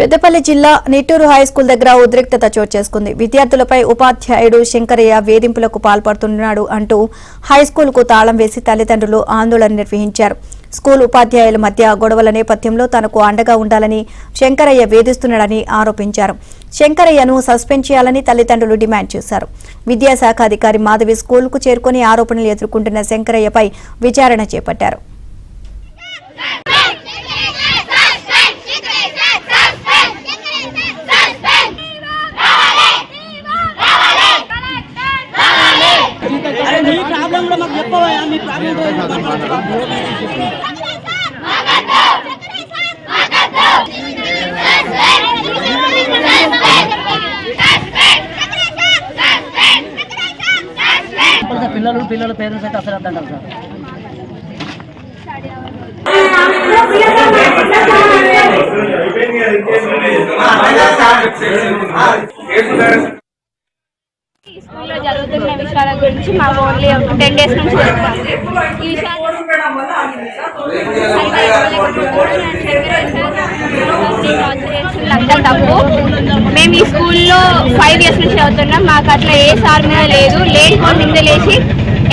పెద్దపల్లి జిల్లా నిట్టూరు హైస్కూల్ దగ్గర ఉద్రిక్తత చోటు చేసుకుంది. విద్యార్థులపై ఉపాధ్యాయుడు శంకరయ్య వేధింపులకు పాల్పడుతున్నాడు అంటూ హైస్కూల్కు తాళం వేసి తల్లిదండ్రులు ఆందోళన నిర్వహించారు. స్కూల్ ఉపాధ్యాయుల మధ్య గొడవల నేపథ్యంలో తనకు అండగా ఉండాలని శంకరయ్య వేధిస్తున్నాడని ఆరోపించారు. శంకరయ్యను సస్పెండ్ చేయాలని తల్లిదండ్రులు డిమాండ్ చేశారు. విద్యాశాఖ అధికారి మాధవి స్కూల్కు చేరుకుని ఆరోపణలు ఎదుర్కొంటున్న శంకరయ్యపై విచారణ చేపట్టారు. పిల్లలు పేరెంట్స్ అయితే అసలు అంటారు సార్. స్కూల్లో జరుగుతున్న విషయాల గురించి మా ఓన్లీ 10 days నుంచి జరుగుతుంది. ఈ విషయాలు అంతా తప్పు. మేము ఈ స్కూల్లో 5 years నుంచి చదువుతున్నాం. మాకు అట్లా ఏ సార్ మీద లేదు. లేని నిందలేసి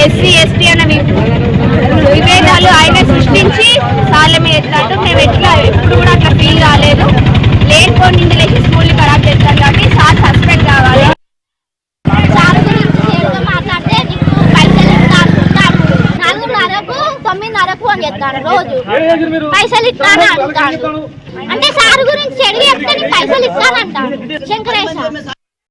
SC ST అన్న విభేదాలు ఆయన సృష్టించి సార్ల మీద ఎత్తాడు. మేము ఎట్లా ఎప్పుడు కూడా అట్లా ఫీల్ కాలేదు. లేని నిందలేసి స్కూల్ని ఖరాబ్ చేస్తాం కాబట్టి సార్ సస్పెండ్ కావాలి. అని చెప్తాను రోజు పైసలు ఇస్తాను అంటాను. అంటే సార్ గురించి చెడు చెప్తే పైసలు ఇస్తానంటాను శంకరేశ.